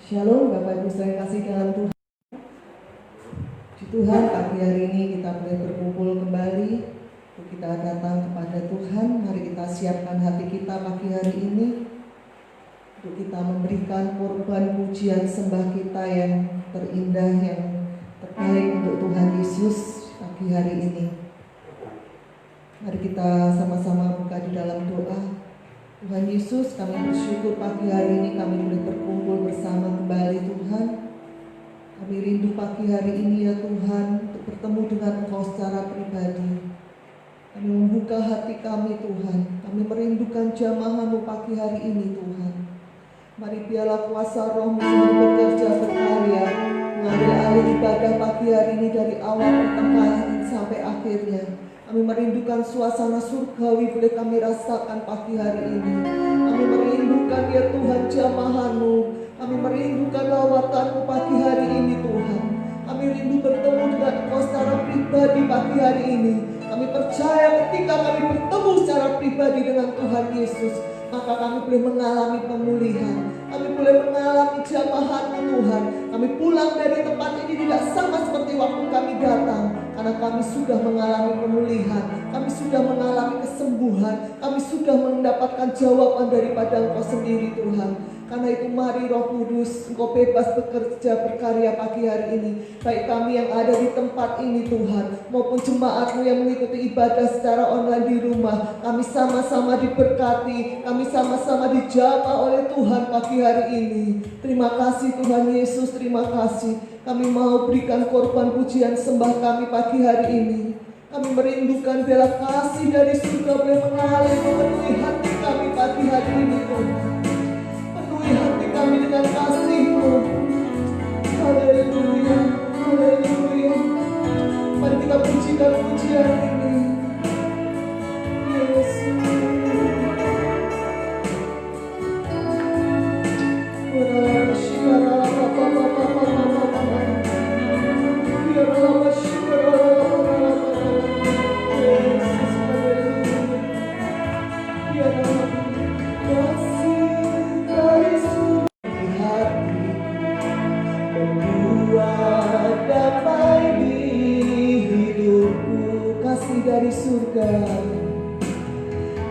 Shalom Bapak Ibu saya kasih dalam Tuhan. Puji Tuhan, pagi hari ini kita boleh berkumpul kembali. Untuk kita datang kepada Tuhan, mari kita siapkan hati kita pagi hari ini untuk kita memberikan korban pujian sembah kita yang terindah, yang terbaik untuk Tuhan Yesus pagi hari ini. Mari kita sama-sama buka di dalam doa. Tuhan Yesus, kami bersyukur pagi hari ini kami boleh berkumpul bersama kembali Tuhan. Kami rindu pagi hari ini ya Tuhan untuk bertemu dengan Engkau secara pribadi. Kami membuka hati kami Tuhan. Kami merindukan jamaah-Mu pagi hari ini Tuhan. Mari biarlah kuasa Roh-Mu bekerja berkarya, mengambil alih ibadah pagi hari ini dari awal pertengahan sampai akhirnya. Kami merindukan suasana surgawi boleh kami rasakan pagi hari ini. Kami merindukan ya Tuhan jamaah-Mu. Kami merindukan lawatan-Mu pagi hari ini Tuhan. Kami rindu bertemu dengan Engkau secara pribadi pagi hari ini. Kami percaya ketika kami bertemu secara pribadi dengan Tuhan Yesus, maka kami boleh mengalami pemulihan. Kami boleh mengalami jamaah-Mu Tuhan. Kami pulang dari tempat ini tidak sama seperti waktu kami datang. Karena kami sudah mengalami pemulihan, kami sudah mengalami kesembuhan, kami sudah mendapatkan jawaban daripada Engkau sendiri Tuhan. Karena itu mari Roh Kudus, Engkau bebas bekerja berkarya pagi hari ini. Baik kami yang ada di tempat ini Tuhan, maupun jemaat-Mu yang mengikuti ibadah secara online di rumah. Kami sama-sama diberkati, kami sama-sama dijamah oleh Tuhan pagi hari ini. Terima kasih Tuhan Yesus, terima kasih. Kami mau berikan korban pujian sembah kami pagi hari ini. Kami merindukan belas kasih dari surga boleh mengalir memenuhi hati kami pagi hari ini Tuhan. Penuhi hati kami dengan kasih-Mu. Haleluya, haleluya. Mari kita pujikan pujian ini. Yesus. Dari surga,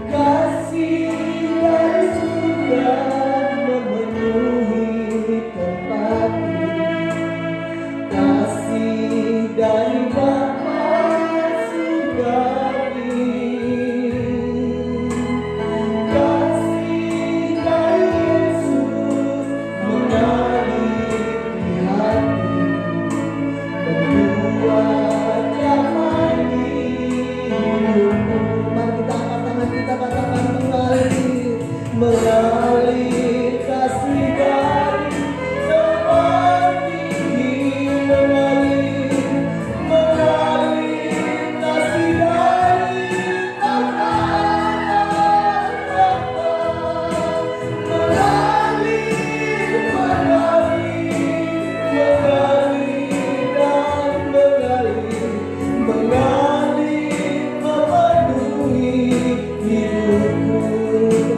kasih dari surga memenuhi tempat ini, kasih dari Bapa surgawi, kasih dari Yesus mengalir di hati, membuat damai. Mari kita angkat tangan kita katakan mengalir kasih dari tempat ini, mengalir kasih dari Bapa,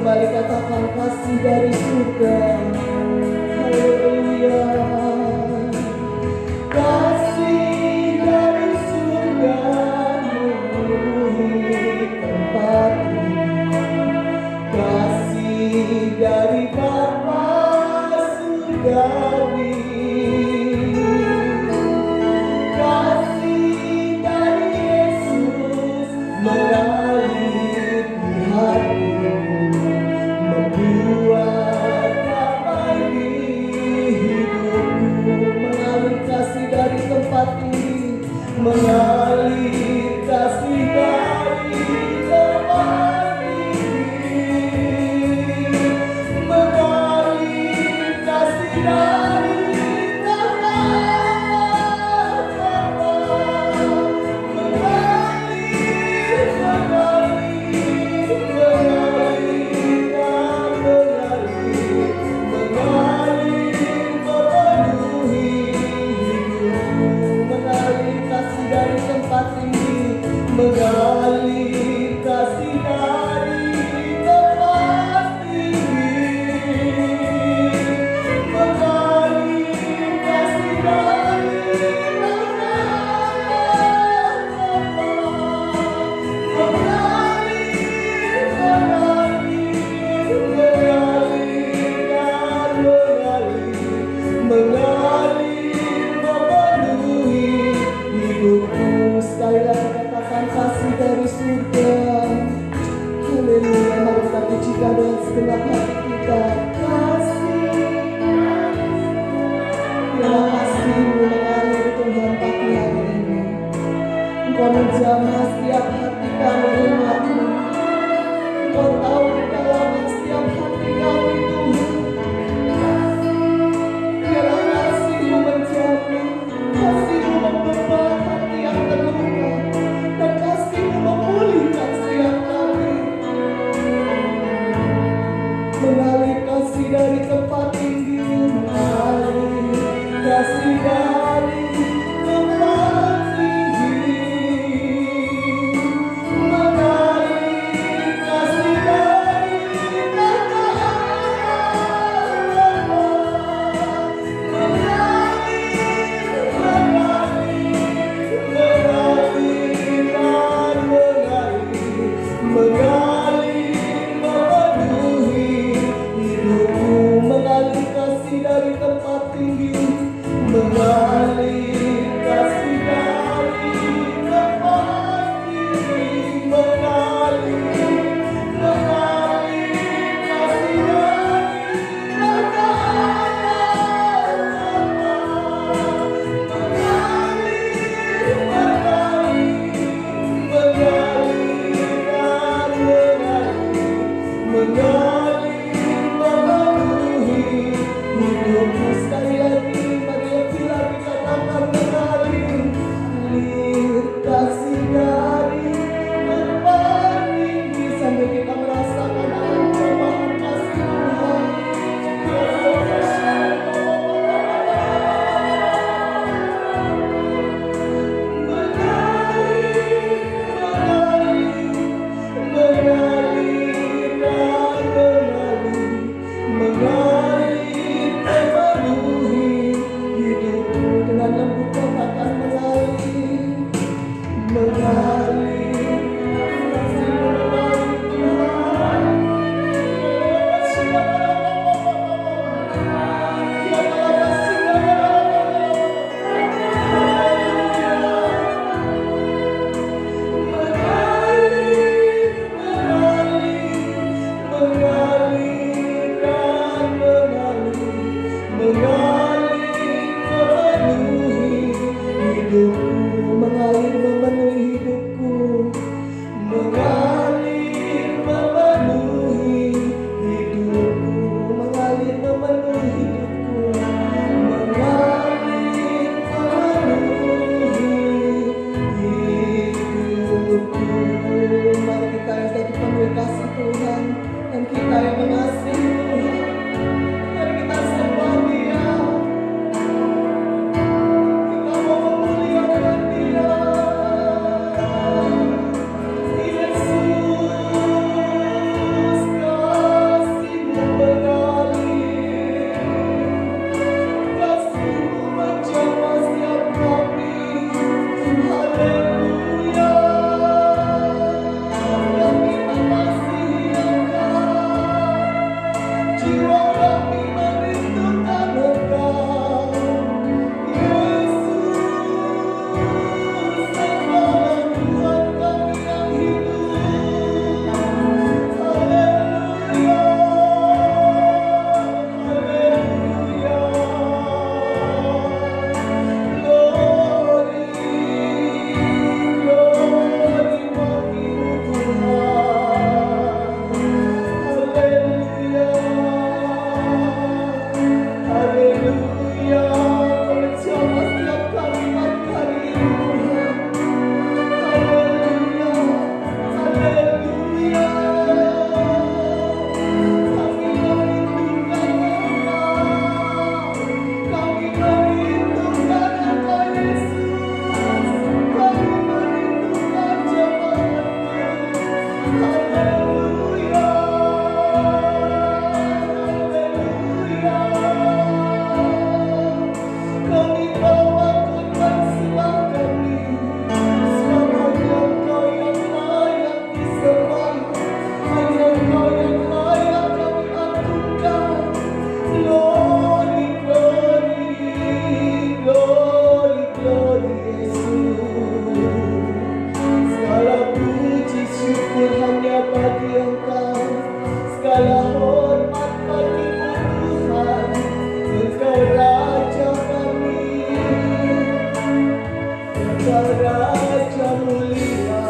kembali katakan kasih dari surga. Haleluya. Kasih dari surga memenuhi tempat ini, kasih dari Bapa surgawi, kasih dari Yesus mengalir di hati, membuat damai dengan segenap hati kita. Biarlah kasih-Mu mengalir Tuhan pagi hari ini. Engkau menjamah setiap hati kami umat-Mu. Engkau tahu di dalam setiap hati kami Tuhan. Biarlah kasih-Mu menjamah, kasih-Mu membebat hati yang terluka, dan kasih-Mu memulihkan setiap kami. Mengalir kasih dari tempat tinggi, mengalir kasih dari tempat tinggi, mengalir kasih dari tanah atas, mengalir memenuhi hidupku, mengalir kasih dari tempat tinggi, mengalir hormat bagimu Tuhan, Engkau Raja kami, Engkau Raja mulia.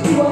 Jiwa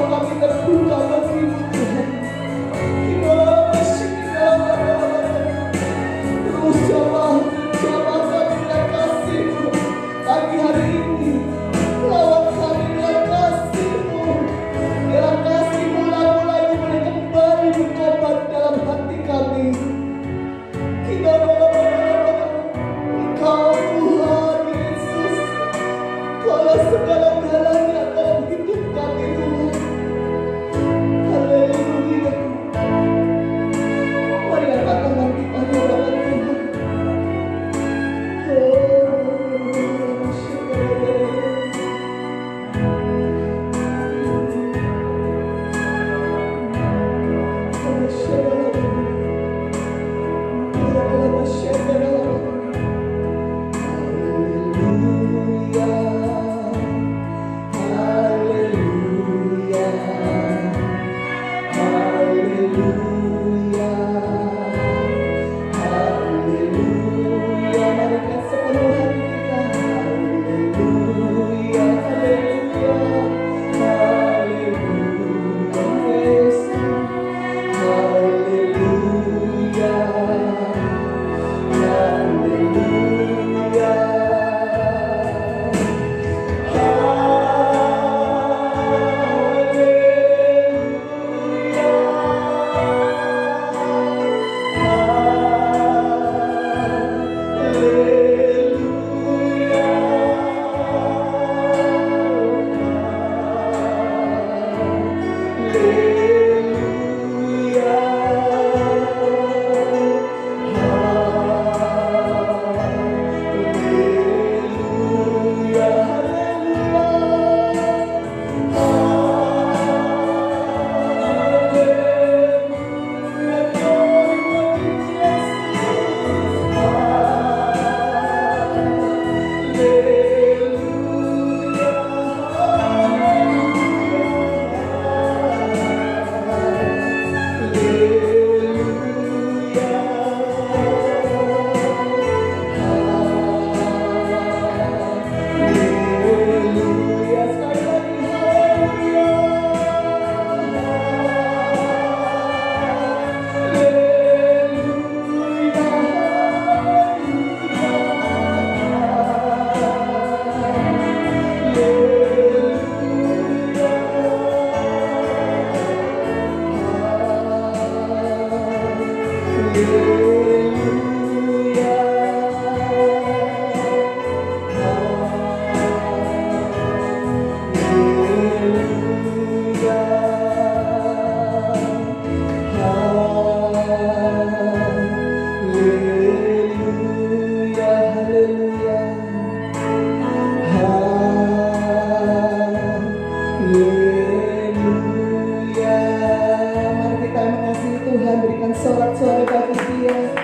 Tuhan, berikan sorak-sorai bagi dia.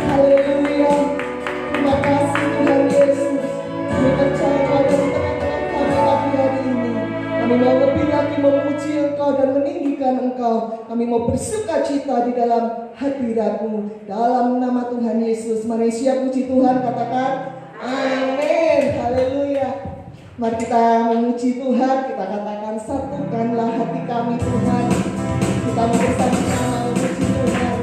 Haleluya. Terima kasih Tuhan Yesus. Kami percaya Kau ada di tengah-tengah kami pagi hari ini. Kami mau lebih lagi memuji Engkau dan meninggikan Engkau. Kami mau bersuka cita di dalam hadirat-Mu. Dalam nama Tuhan Yesus. Mari siap puji Tuhan, katakan amin. Haleluya. Mari kita memuji Tuhan. Kita katakan satukanlah hati kami Tuhan. Kita mau bersama-sama memuji Tuhan.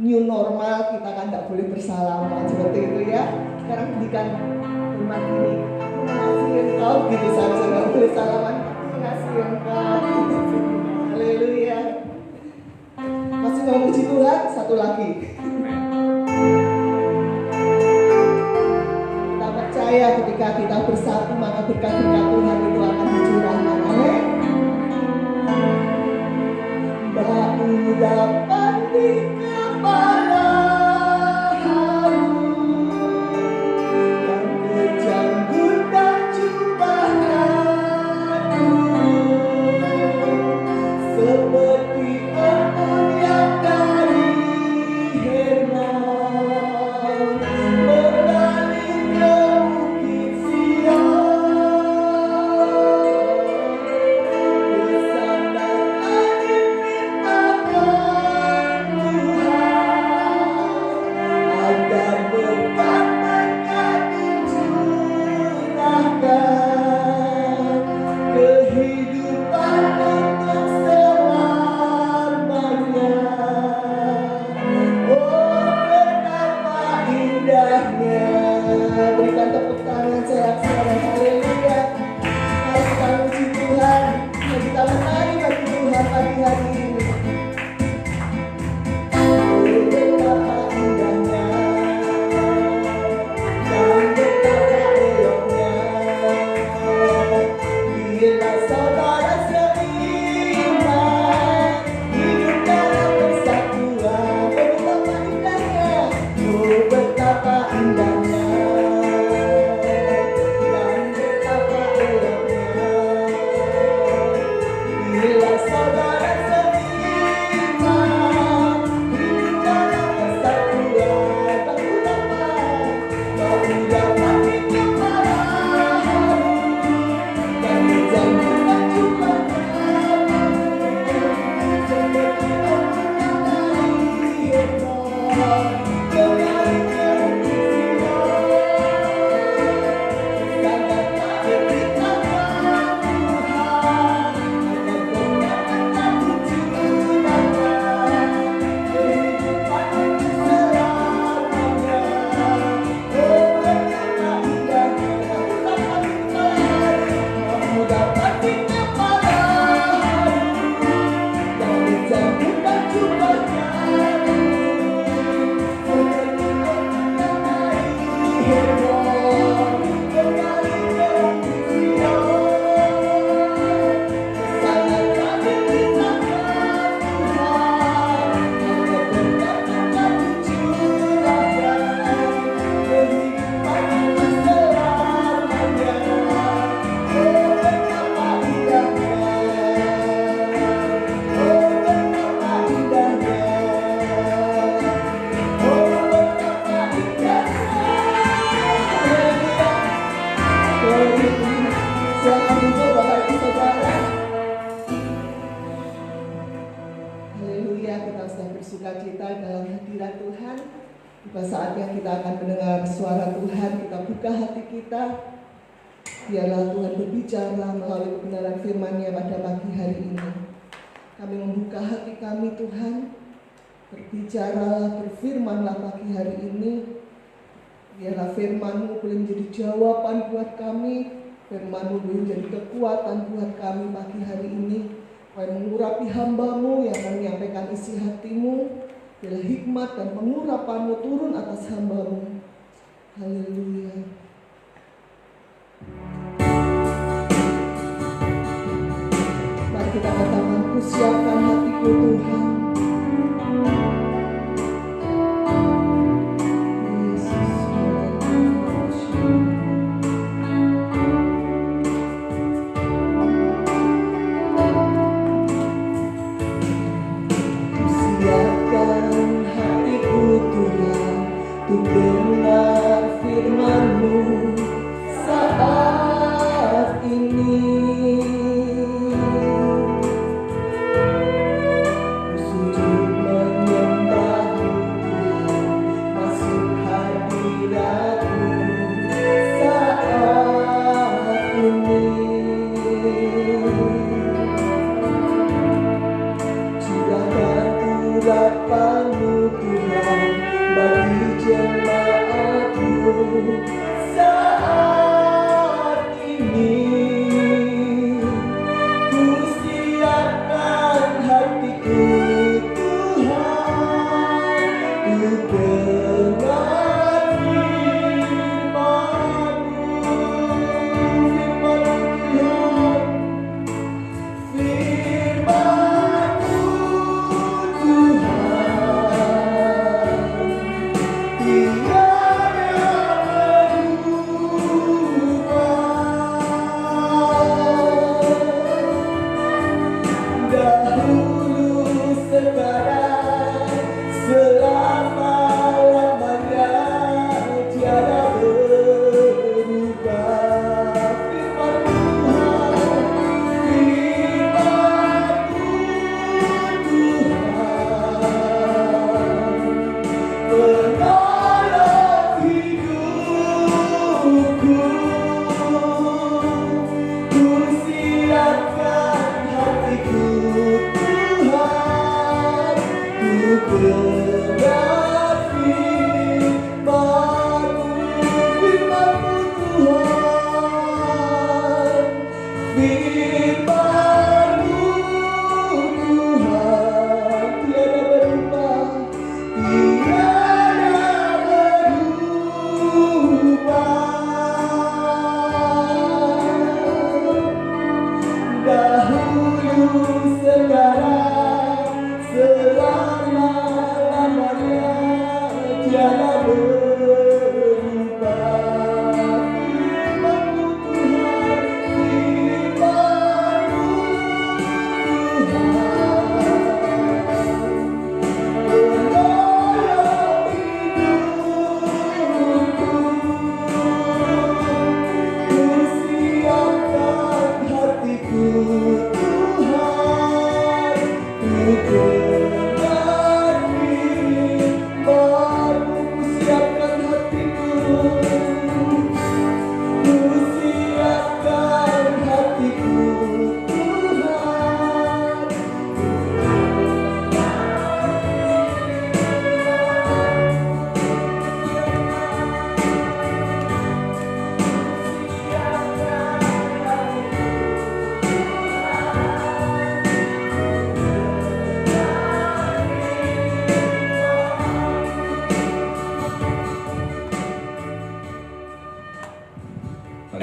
New normal, kita kan nggak boleh bersalaman seperti itu ya. Sekarang berikan umat ini, aku mengasihi engkau gitu, seharusnya nggak boleh salaman, aku mengasihi engkau. Haleluya. Masih mau puji Tuhan? Satu lagi. Kita percaya ketika kita bersatu, maka berkat-berkat Tuhan itu akan dicurahkan. Amin. Bau dapat di kepala harum yang kejam indahnya. Berikan tepuk tangan sorak-sorai, haleluya. Mari kita puji Tuhan, mari kita menari bagi Tuhan pagi hari ini. Betapa indahnya dan betapa eloknya bila saudara seiman hidup dalam persatuan. Betapa indahnya, oh betapa indahnya dan betapa eloknya bila saudara seiman hidup dalam persatuan. Baku dapat nikmat dan menjadikan cupanya seperti mengenai hebat menaiknya sangat kami berikankan Tuhan akan berkata tujuannya kehidupan selamanya. Oh betapa indahnya kamu dapat nikmat dan menjadikan cupanya seperti mengenai hebat menaiknya sangat kami berikankan Tuhan akan berkata tujuannya kehidupan selamanya. Oh betapa indahnya, oh betapa indahnya, oh betapa indahnya. Haleluya. Silakan duduk Bapak Ibu Saudara. Haleluya, kita sedang bersuka cita dalam hadirat Tuhan. Tiba saatnya kita akan mendengar suara Tuhan. Kita buka hati kita. Biarlah Tuhan berbicara melalui kebenaran firman-Nya pada pagi hari ini. Kami membuka hati kami Tuhan. Berbicaralah, berfirmanlah pagi hari ini. Biarlah firman-Mu boleh menjadi jawaban buat kami. Firman-Mu boleh menjadi kekuatan buat kami pagi hari ini. Kau mengurapi hamba-Mu yang akan menyampaikan isi hati-Mu. Biarlah hikmat dan pengurapan-Mu turun atas hamba-Mu. Haleluya. Mari kita katakan, ku siapkan hatiku Tuhan. Yesus, ku siapkan hatiku Tuhan untuk dengar firman-Mu saat ini. Sujud menyembah-Mu Tuhan, masuk hadirat-Mu saat ini. Curahkan urapan-Mu Tuhan bagi jemaat-Mu saat ini. Ku siapkan hatiku Tuhan untuk dengar firman-Mu. Firman-Mu Tuhan, tiada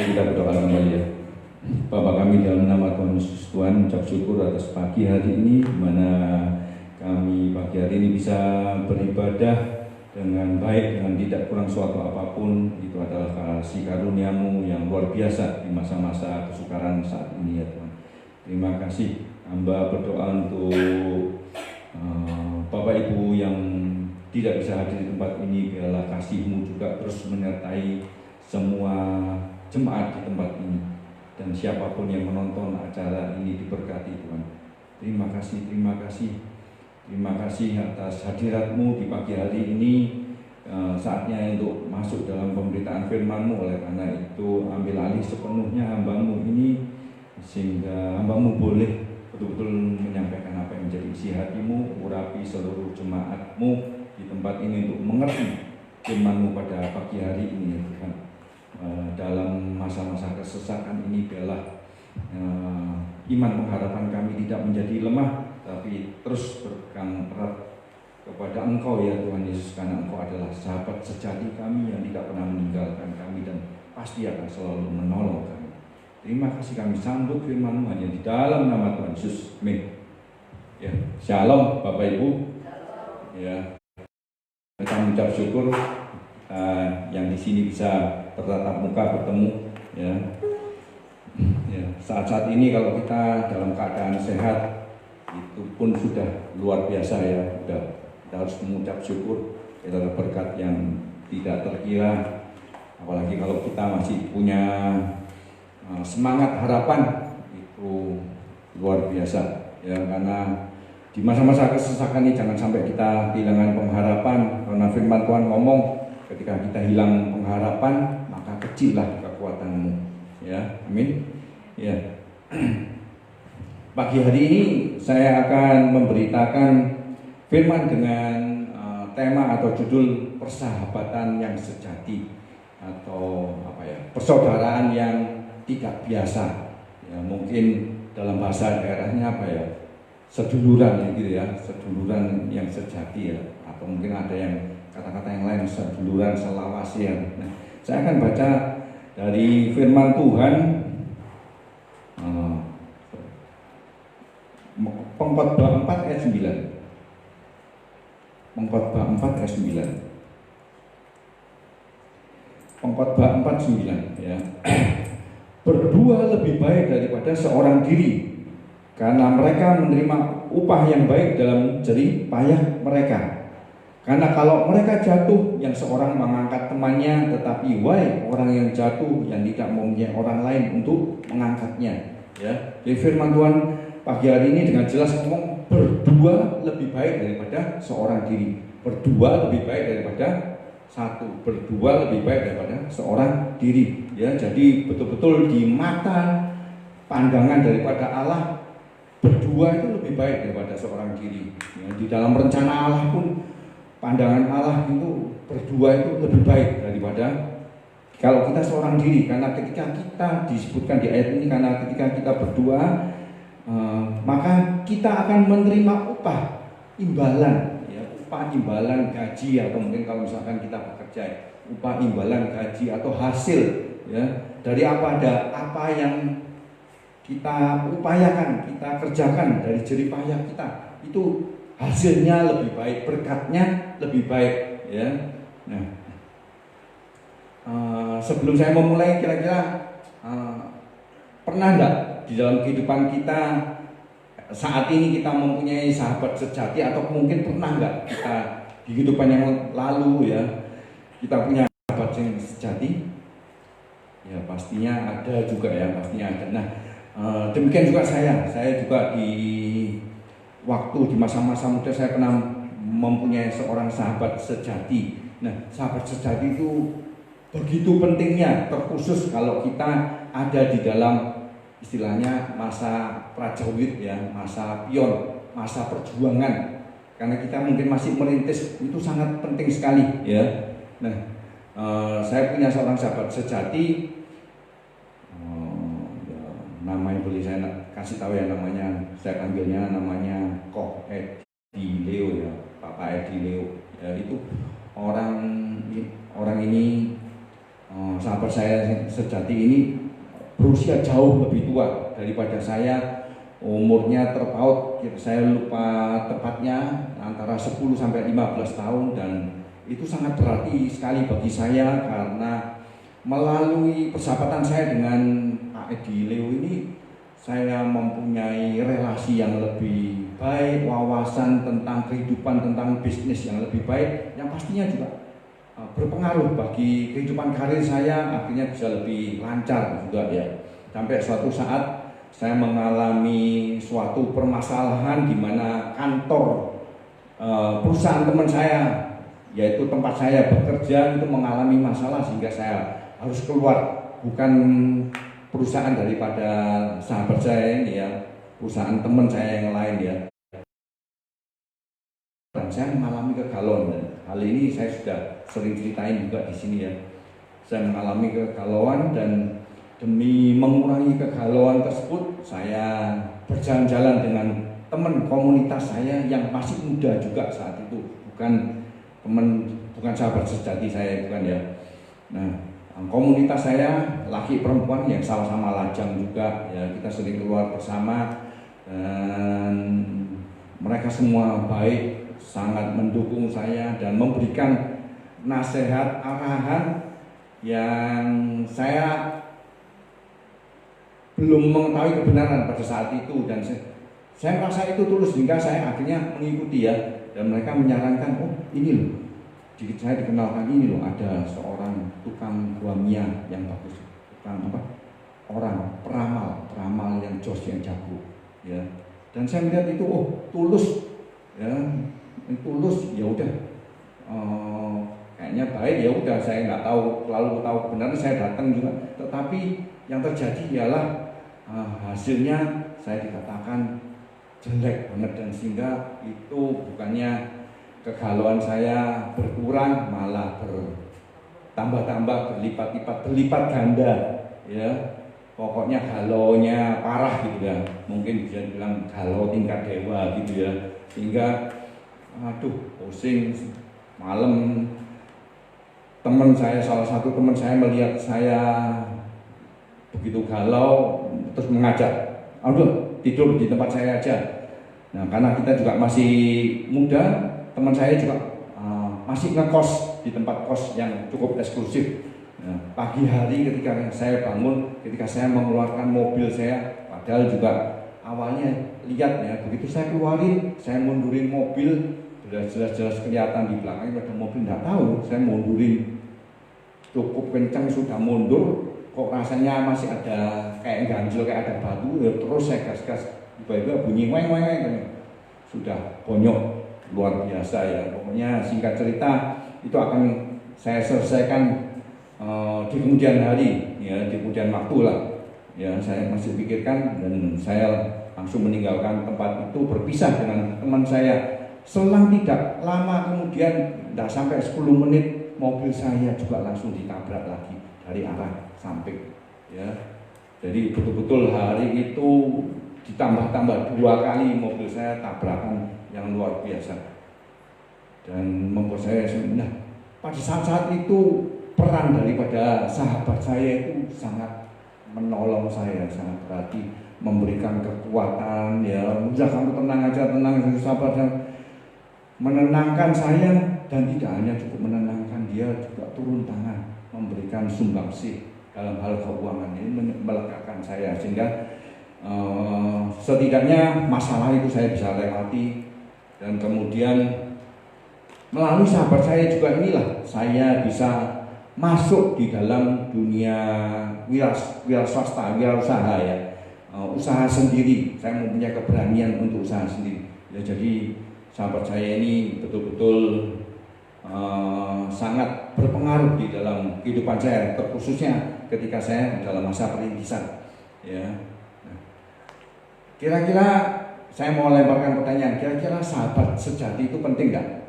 Mari kita berdoa kembali ya. Bapa kami dalam nama Tuhan Yesus, Tuhan ucap syukur atas pagi hari ini, di mana kami pagi hari ini bisa beribadah dengan baik, dengan tidak kurang suatu apapun. Itu adalah kasih karunia-Mu yang luar biasa di masa-masa kesukaran saat ini ya Tuhan. Terima kasih. Hamba berdoa untuk Bapak Ibu yang tidak bisa hadir di tempat ini, biarlah kasih-Mu juga terus menyertai semua jemaat di tempat ini, dan siapapun yang menonton acara ini diberkati Tuhan. Terima kasih, terima kasih. Terima kasih atas hadirat-Mu di pagi hari ini. Saatnya untuk masuk dalam pemberitaan firman-Mu, oleh karena itu ambil alih sepenuhnya hamba-Mu ini, sehingga hamba-Mu boleh betul-betul menyampaikan apa yang menjadi isi hati-Mu, urapi seluruh jemaat-Mu di tempat ini untuk mengerti firman-Mu pada pagi hari ini ya Tuhan. Dalam masa-masa kesesakan ini, biarlah iman pengharapan kami tidak menjadi lemah, tapi terus berpegang erat kepada Engkau ya Tuhan Yesus, karena Engkau adalah sahabat sejati kami yang tidak pernah meninggalkan kami dan pasti akan selalu menolong kami. Terima kasih, kami sambut firman-Mu hanya di dalam nama Tuhan Yesus. Amin. Ya, shalom Bapak Ibu. Ya, kita mengucap syukur yang di sini bisa bertatap muka bertemu. Ya, saat-saat ini kalau kita dalam keadaan sehat, itu pun sudah luar biasa ya. Kita harus mengucap syukur. Kita ada berkat yang tidak terkira. Apalagi kalau kita masih punya semangat harapan, itu luar biasa ya, karena di masa-masa kesesakan ini jangan sampai kita kehilangan pengharapan, karena firman Tuhan ngomong ketika kita hilang pengharapan maka kecillah kekuatanmu ya. Amin ya. Pagi hari ini saya akan memberitakan firman dengan tema atau judul persahabatan yang sejati, atau persaudaraan yang tidak biasa ya, mungkin dalam bahasa daerahnya seduluran gitu ya, seduluran yang sejati ya, atau mungkin ada yang kata-kata yang lain, seduluran selawasi ya. Nah, saya akan baca dari firman Tuhan Pengkhotbah 4 ayat 9. Pengkhotbah 4 ayat 9. Pengkhotbah 4:9 ya. Berdua lebih baik daripada seorang diri, karena mereka menerima upah yang baik dalam jerih payah mereka. Karena kalau mereka jatuh, yang seorang mengangkat temannya, tetapi wahai orang yang jatuh yang tidak mempunyai orang lain untuk mengangkatnya. Ya, jadi firman Tuhan pagi hari ini dengan jelas ngomong berdua lebih baik daripada seorang diri. Berdua lebih baik daripada satu, berdua lebih baik daripada seorang diri ya. Jadi betul-betul di mata pandangan daripada Allah, berdua itu lebih baik daripada seorang diri ya. Di dalam rencana Allah pun pandangan Allah itu berdua itu lebih baik daripada kalau kita seorang diri, karena ketika kita disebutkan di ayat ini, karena ketika kita berdua maka kita akan menerima upah imbalan, upah imbalan gaji, atau mungkin kalau misalkan kita bekerja, upah imbalan gaji atau hasil ya dari apa yang kita upayakan, kita kerjakan dari jerih payah kita, itu hasilnya lebih baik, berkatnya lebih baik ya. Nah, sebelum saya memulai, kira-kira pernah enggak di dalam kehidupan kita saat ini kita mempunyai sahabat sejati, atau mungkin pernah enggak kita di kehidupan yang lalu ya kita punya sahabat yang sejati? Ya pastinya ada juga ya, pastinya ada. Nah, demikian juga saya juga di waktu di masa-masa muda saya pernah mempunyai seorang sahabat sejati. Nah, sahabat sejati itu begitu pentingnya, terkhusus kalau kita ada di dalam istilahnya masa prajurit ya, masa pion, masa perjuangan. Karena kita mungkin masih merintis, itu sangat penting sekali ya. Nah, saya punya seorang sahabat sejati, namanya boleh saya kasih tahu ya, namanya saya panggilnya namanya Koh Edi Leo ya, Papa Edi Leo ya. Itu orang ini sahabat saya sejati ini berusia jauh lebih tua daripada saya. Umurnya terpaut, saya lupa tepatnya, antara 10 sampai 15 tahun, dan itu sangat berarti sekali bagi saya karena melalui persahabatan saya dengan Pak Edi Leo ini saya mempunyai relasi yang lebih baik, wawasan tentang kehidupan, tentang bisnis yang lebih baik, yang pastinya juga berpengaruh bagi kehidupan karir saya, akhirnya bisa lebih lancar juga ya. Sampai suatu saat saya mengalami suatu permasalahan di mana kantor perusahaan teman saya, yaitu tempat saya bekerja, itu mengalami masalah sehingga saya harus keluar. Bukan perusahaan daripada sahabat saya ini ya, perusahaan teman saya yang lain ya. Dan saya mengalami kegalauan, dan hal ini saya sudah sering ceritain juga di sini ya. Saya mengalami kegalauan, dan demi mengurangi kegalauan tersebut, saya berjalan-jalan dengan teman komunitas saya yang masih muda juga saat itu, bukan sahabat sejati saya, bukan ya. Nah, komunitas saya laki perempuan yang sama-sama lajang juga ya, kita sering keluar bersama, dan mereka semua baik, sangat mendukung saya dan memberikan nasihat arahan yang saya belum mengetahui kebenaran pada saat itu, dan saya merasa itu tulus sehingga saya akhirnya mengikuti ya. Dan mereka menyarankan, oh ini loh, saya dikenalkan ini loh, ada seorang tukang guamia yang bagus, tukang peramal yang jos, yang jago ya. Dan saya melihat itu, oh tulus ya, ya udah, kayaknya baik, ya udah, saya nggak terlalu tahu kebenaran, saya datang juga. Tetapi yang terjadi ialah hasilnya saya dikatakan jelek banget, dan sehingga itu bukannya kegalauan saya berkurang, malah bertambah-tambah, berlipat ganda ya. Pokoknya galaunya parah gitu ya, mungkin bisa dibilang galau tingkat dewa gitu ya. Sehingga aduh pusing. Malam salah satu teman saya melihat saya begitu galau, terus mengajak, aduh tidur di tempat saya aja. Nah, karena kita juga masih muda, teman saya juga masih ngekos di tempat kos yang cukup eksklusif. Nah, pagi hari ketika saya bangun, ketika saya mengeluarkan mobil saya, padahal juga awalnya lihat ya, begitu saya keluarin, saya mundurin mobil, jelas-jelas kelihatan di belakangnya ada mobil, nggak tahu, saya mundurin cukup kencang, sudah mundur, kok rasanya masih ada kayak ganjil, kayak ada batu, ya terus saya gas-gas, tiba-tiba bunyi weng-weng, sudah bonyok luar biasa ya. Pokoknya singkat cerita itu akan saya selesaikan di kemudian hari ya, di kemudian waktu lah ya. Saya masih pikirkan, dan saya langsung meninggalkan tempat itu, berpisah dengan teman saya. Selang tidak lama kemudian, tidak sampai 10 menit, mobil saya juga langsung ditabrak lagi dari arah samping ya. Jadi betul-betul hari itu ditambah-tambah 2 kali mobil saya tabrakan yang luar biasa, dan membuat saya sebenarnya pada saat itu peran daripada sahabat saya itu sangat menolong saya, sangat berarti, memberikan kekuatan ya. Udah kamu tenang aja, sabar, menenangkan saya, dan tidak hanya cukup menenangkan, dia juga turun tangan memberikan sumbangsih dalam hal keuangan ini, melegakan saya, sehingga setidaknya masalah itu saya bisa lewati. Dan kemudian melalui sahabat saya juga inilah saya bisa masuk di dalam dunia wira swasta, wirausaha ya, usaha sendiri. Saya mempunyai keberanian untuk usaha sendiri ya. Jadi sahabat saya ini betul-betul sangat berpengaruh di dalam kehidupan saya, terkhususnya ketika saya dalam masa perintisan ya. Kira-kira saya mau lemparkan pertanyaan, kira-kira sahabat sejati itu penting nggak?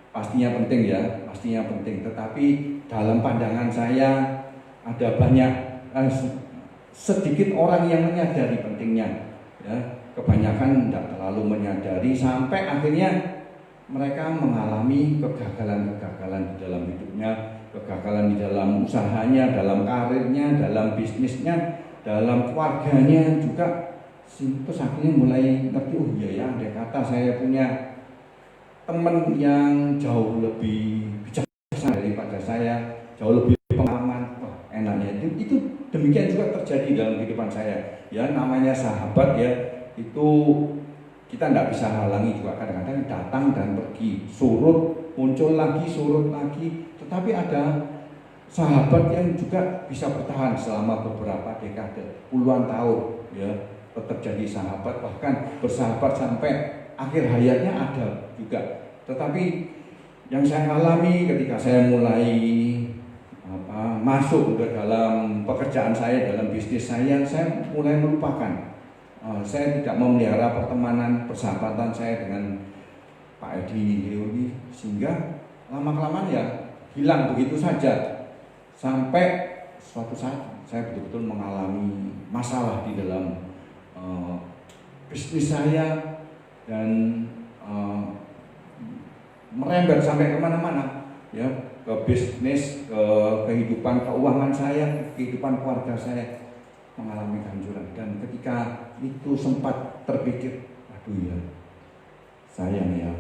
Pastinya penting ya, pastinya penting. Tetapi dalam pandangan saya ada banyak sedikit orang yang menyadari pentingnya ya. Kebanyakan tidak terlalu menyadari, sampai akhirnya mereka mengalami kegagalan di dalam hidupnya, kegagalan di dalam usahanya, dalam karirnya, dalam bisnisnya, dalam keluarganya juga. Terus akhirnya mulai ngerti, oh iya ya, andai kata saya punya teman yang jauh lebih bijaksana daripada saya, jauh lebih pengalaman, wah enaknya. Itu demikian juga terjadi dalam kehidupan saya. Ya namanya sahabat ya, itu kita tidak bisa halangi juga, kadang-kadang datang dan pergi, surut, muncul lagi, surut lagi. Tetapi ada sahabat yang juga bisa bertahan selama beberapa dekade, puluhan tahun, ya tetap jadi sahabat, bahkan bersahabat sampai akhir hayatnya ada juga. Tetapi yang saya alami ketika saya mulai masuk ke dalam pekerjaan saya, dalam bisnis saya mulai melupakan. Saya tidak memelihara pertemanan, persahabatan saya dengan Pak Edi Leoni, sehingga lama-kelamaan ya hilang begitu saja. Sampai suatu saat saya betul-betul mengalami masalah di dalam bisnis saya dan merembet sampai kemana-mana, ya, ke bisnis, ke kehidupan keuangan saya, kehidupan keluarga saya mengalami kehancuran. Dan ketika itu sempat terpikir, aduh ya, sayang ya,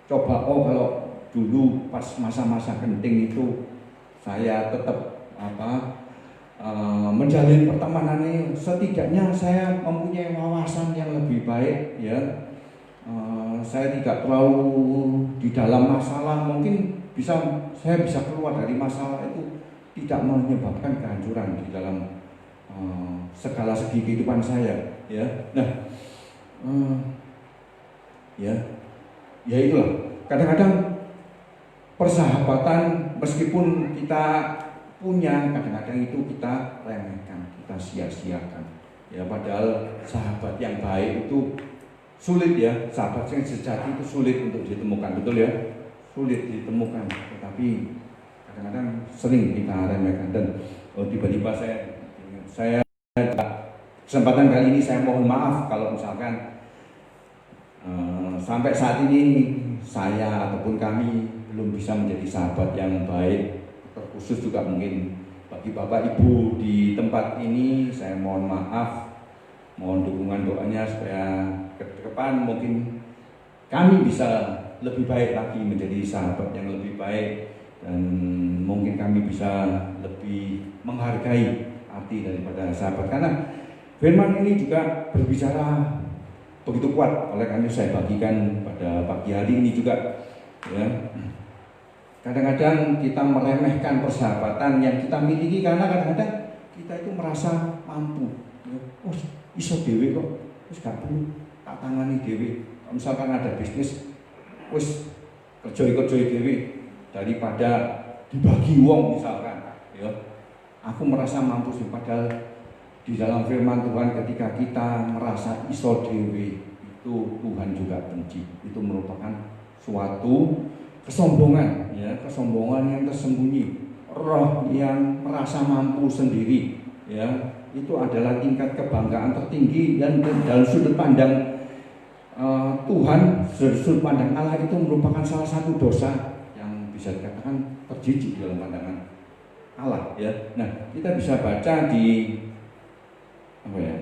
coba kalau dulu pas masa-masa genting itu saya tetap menjalin pertemanan ini, setidaknya saya mempunyai wawasan yang lebih baik, ya. Saya tidak terlalu di dalam masalah, mungkin saya bisa keluar dari masalah itu, tidak menyebabkan kehancuran di dalam segala segi kehidupan saya, ya. Nah, ya itulah. Kadang-kadang persahabatan meskipun kita punya, kadang-kadang itu kita remehkan, kita sia-siakan. Ya padahal sahabat yang baik itu sulit, ya. Sahabat yang sejati itu sulit untuk ditemukan, betul ya? Sulit ditemukan. Tetapi kadang-kadang sering kita remehkan. Dan tiba-tiba saya kesempatan kali ini saya mohon maaf kalau misalkan sampai saat ini saya ataupun kami belum bisa menjadi sahabat yang baik. Terkhusus juga mungkin bagi Bapak Ibu di tempat ini, saya mohon maaf, mohon dukungan doanya supaya ke depan mungkin kami bisa lebih baik lagi, menjadi sahabat yang lebih baik, dan mungkin kami bisa lebih menghargai arti daripada sahabat. Karena firman ini juga berbicara begitu kuat, oleh karena saya bagikan pada pagi hari ini juga, ya. Kadang-kadang kita meremehkan persahabatan yang kita miliki karena kadang-kadang kita itu merasa mampu, ya. Oh, iso dewe kok, terus gak perlu tak tangani dewe. Misalkan ada bisnis, wis kerjoi dewe daripada dibagi wong misalkan, ya. Aku merasa mampu sih, padahal di dalam firman Tuhan ketika kita merasa iso dewe, itu Tuhan juga benci. Itu merupakan suatu kesombongan, ya, kesombongan yang tersembunyi, roh yang merasa mampu sendiri, ya, itu adalah tingkat kebanggaan tertinggi. Dan dalam sudut pandang Tuhan, sudut pandang Allah, itu merupakan salah satu dosa yang bisa dikatakan terjijik dalam pandangan Allah, ya. Nah, kita bisa baca di apa ya?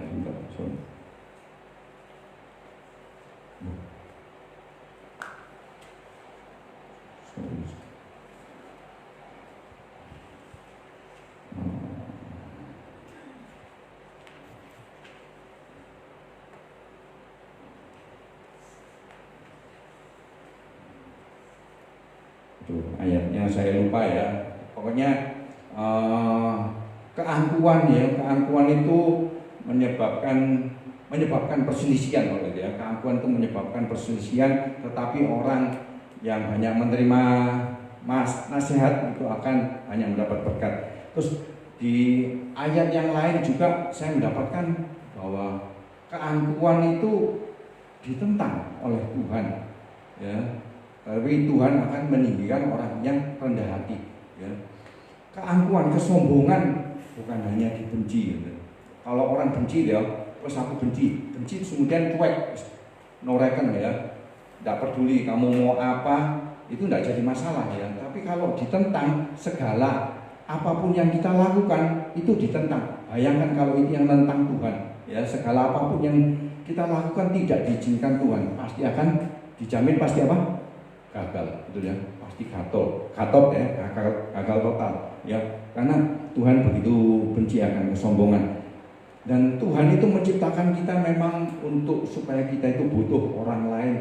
Ayatnya saya lupa, ya. Pokoknya keangkuhan, ya, keangkuhan itu menyebabkan perselisihan, ya. Keangkuhan itu menyebabkan perselisihan, tetapi orang yang hanya menerima nasihat itu akan hanya mendapat berkat. Terus di ayat yang lain juga saya mendapatkan bahwa keangkuhan itu ditentang oleh Tuhan, ya. Tapi Tuhan akan meninggikan orang yang rendah hati, ya. Keangkuhan, kesombongan bukan hanya dibenci, ya. Kalau orang benci, ya, terus aku benci kemudian cuek, noreken, ya, tidak peduli kamu mau apa, itu tidak jadi masalah ya. Tapi kalau ditentang, segala apapun yang kita lakukan itu ditentang. Bayangkan kalau itu yang nentang Tuhan, ya segala apapun yang kita lakukan tidak diizinkan Tuhan, pasti akan dijamin pasti apa? Gagal, gitu ya. Pasti gatot ya, gagal total ya. Karena Tuhan begitu benci akan kesombongan. Dan Tuhan itu menciptakan kita memang untuk supaya kita itu butuh orang lain.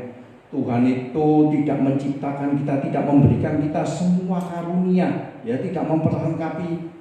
Tuhan itu tidak menciptakan kita, tidak memberikan kita semua karunia, ya tidak memperlengkapi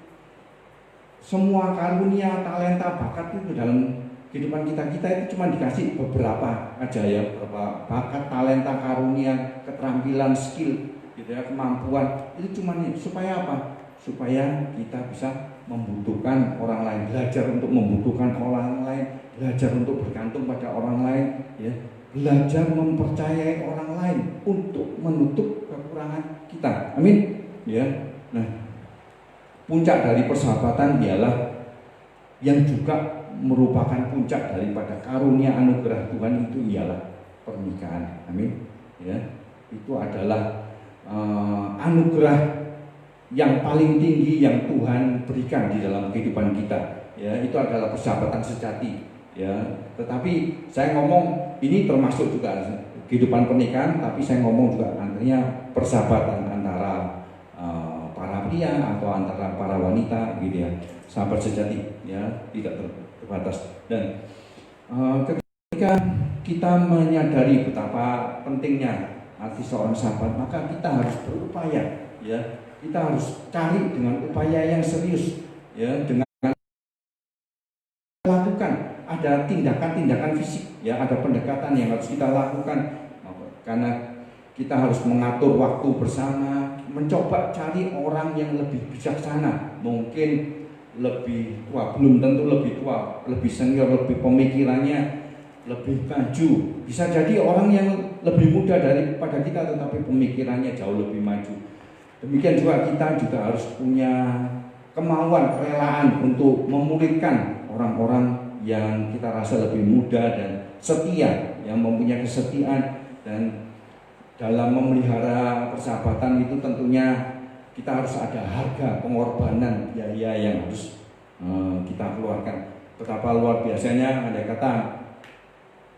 semua karunia, talenta, bakat itu dalam kehidupan kita. Kita itu cuma dikasih beberapa aja ya, beberapa bakat, talenta, karunia, keterampilan, skill, gitu ya, kemampuan. Itu cuma supaya apa? Supaya kita bisa membutuhkan orang lain, belajar untuk membutuhkan orang lain, belajar untuk bergantung pada orang lain, ya, belajar mempercayai orang lain untuk menutup kekurangan kita. Amin. Ya. Nah, puncak dari persahabatan ialah yang juga merupakan puncak daripada karunia anugerah Tuhan itu ialah pernikahan. Amin. Ya. Itu adalah anugerah yang paling tinggi yang Tuhan berikan di dalam kehidupan kita, ya itu adalah persahabatan sejati, ya. Tetapi saya ngomong ini termasuk juga kehidupan pernikahan, tapi saya ngomong juga artinya persahabatan antara para pria atau antara para wanita, gitu ya, sahabat sejati, ya tidak terbatas. Dan ketika kita menyadari betapa pentingnya arti seorang sahabat, maka kita harus berupaya, ya. Kita harus cari dengan upaya yang serius, ya, dengan lakukan ada tindakan-tindakan fisik, ya, ada pendekatan yang harus kita lakukan, karena kita harus mengatur waktu bersama, mencoba cari orang yang lebih bijaksana, mungkin lebih tua, belum tentu lebih tua, lebih senior, lebih pemikirannya lebih maju, bisa jadi orang yang lebih muda daripada kita tetapi pemikirannya jauh lebih maju. Demikian juga kita juga harus punya kemauan, kerelaan untuk memulihkan orang-orang yang kita rasa lebih muda dan setia, yang mempunyai kesetiaan. Dan dalam memelihara persahabatan itu tentunya kita harus ada harga pengorbanan, biaya yang harus kita keluarkan. Betapa luar biasanya andai kata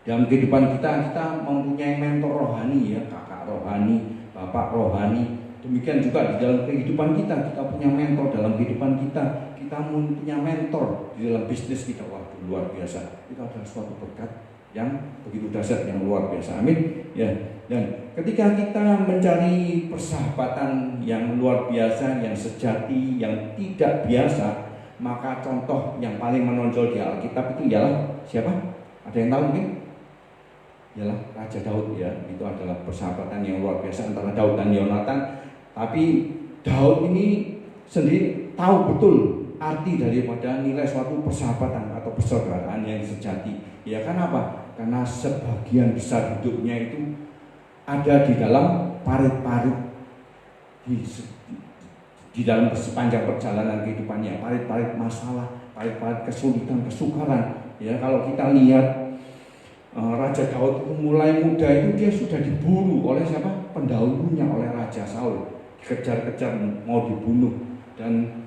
dalam kehidupan kita mempunyai mentor rohani, ya, kakak rohani, bapak rohani. Demikian juga di dalam kehidupan kita punya mentor dalam kehidupan kita punya mentor di dalam bisnis kita. Waduh, luar biasa. Itu adalah suatu berkat yang begitu dahsyat, yang luar biasa. Amin. Ya. Dan ketika kita mencari persahabatan yang luar biasa, yang sejati, yang tidak biasa, maka contoh yang paling menonjol di Alkitab itu ialah siapa? Ada yang tahu mungkin? Ialah Raja Daud, ya. Itu adalah persahabatan yang luar biasa antara Daud dan Yonatan. Tapi Daud ini sendiri tahu betul arti daripada nilai suatu persahabatan atau persaudaraan yang sejati. Ya, kenapa? Karena sebagian besar hidupnya itu ada di dalam parit-parit di dalam sepanjang perjalanan kehidupannya, parit-parit masalah, parit-parit kesulitan, kesukaran. Ya, kalau kita lihat Raja Daud itu mulai muda itu dia sudah diburu oleh siapa? Pendahulunya, oleh Raja Saul. Dikejar-kejar mau dibunuh. Dan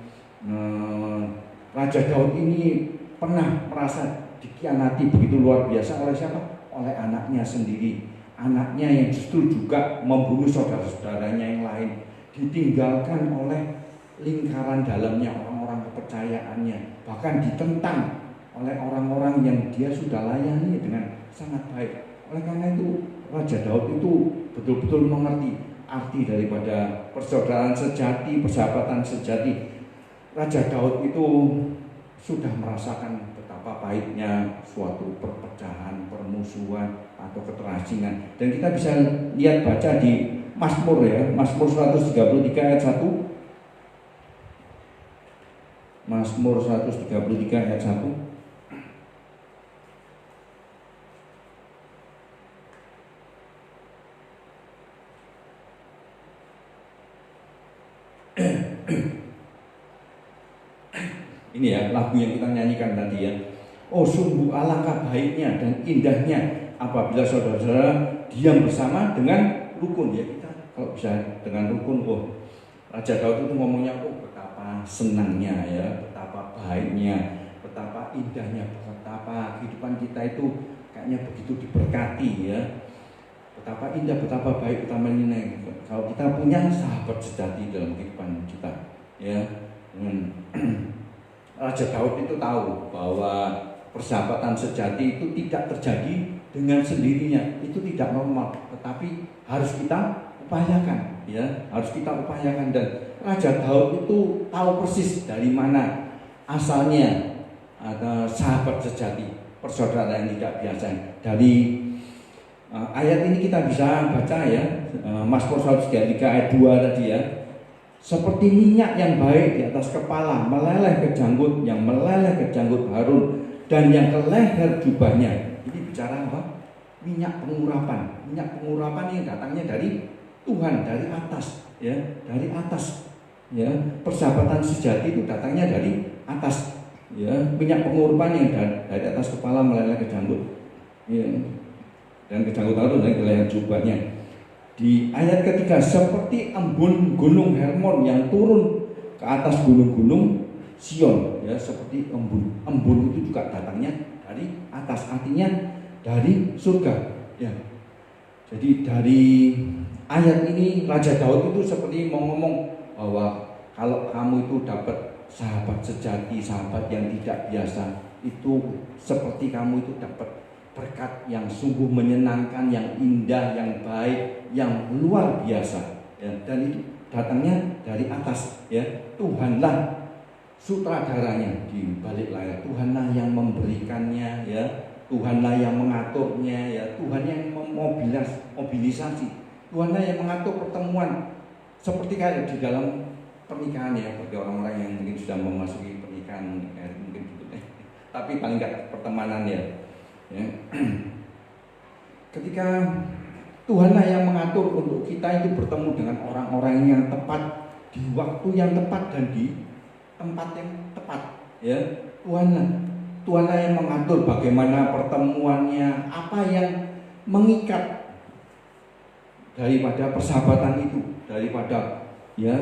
Raja Daud ini pernah merasa dikhianati begitu luar biasa oleh siapa? Oleh anaknya sendiri. Anaknya yang justru juga membunuh saudara-saudaranya yang lain. Ditinggalkan oleh lingkaran dalamnya, orang-orang kepercayaannya. Bahkan ditentang oleh orang-orang yang dia sudah layani dengan sangat baik. Oleh karena itu Raja Daud itu betul-betul mengerti arti daripada persaudaraan sejati, persahabatan sejati. Raja Daud itu sudah merasakan betapa pahitnya suatu perpecahan, permusuhan atau keterasingan. Dan kita bisa lihat baca di Mazmur, ya, Mazmur 133 ayat 1. Mazmur 133 ayat 1. Ini ya lagu yang kita nyanyikan tadi, ya. Oh, sungguh alangkah baiknya dan indahnya apabila saudara-saudara diam bersama dengan rukun, ya. Kita kalau bisa dengan rukun. Raja Daud itu ngomongnya betapa senangnya ya, betapa baiknya, betapa indahnya, betapa kehidupan kita itu kayaknya begitu diberkati ya. Betapa indah, betapa baik, betapa nilai kalau kita punya sahabat sejati dalam kehidupan kita ya. Raja Daud itu tahu bahwa persahabatan sejati itu tidak terjadi dengan sendirinya, itu tidak normal, tetapi harus kita upayakan ya, harus kita upayakan. Dan Raja Daud itu tahu persis dari mana asalnya ada sahabat sejati, persaudaraan yang tidak biasa. Dari ayat ini kita bisa baca ya, Mazmur 133 ayat 2 tadi ya. Seperti minyak yang baik di atas kepala meleleh ke janggut, yang meleleh ke janggut Harun dan yang ke leher jubahnya. Ini bicara apa? Minyak pengurapan. Minyak pengurapan yang datangnya dari Tuhan, dari atas ya, dari atas ya. Persahabatan sejati itu datangnya dari atas ya. Minyak pengurapan yang dari atas kepala meleleh ke janggut ya, dan ke janggut Harun dan ke leher jubahnya. Di ayat ketiga, seperti embun gunung Hermon yang turun ke atas gunung-gunung Sion ya, seperti embun. Embun itu juga datangnya dari atas, artinya dari surga ya. Jadi dari ayat ini Raja Daud itu seperti mau ngomong bahwa kalau kamu itu dapat sahabat sejati, sahabat yang tidak biasa, itu seperti kamu itu dapat berkat yang sungguh menyenangkan, yang indah, yang baik, yang luar biasa ya. Dan itu datangnya dari atas ya. Tuhanlah sutradaranya di balik layar, Tuhanlah yang memberikannya ya, Tuhanlah yang mengaturnya ya, Tuhan yang memobilisasi, Tuhanlah yang mengatur pertemuan. Seperti kayak di dalam pernikahan ya, bagi orang-orang yang mungkin sudah memasuki pernikahan mungkin gitu tapi paling enggak pertemanan ya. Ketika Tuhanlah yang mengatur untuk kita itu bertemu dengan orang-orang yang tepat di waktu yang tepat dan di tempat yang tepat ya. Tuhanlah yang mengatur bagaimana pertemuannya, apa yang mengikat daripada persahabatan itu, daripada ya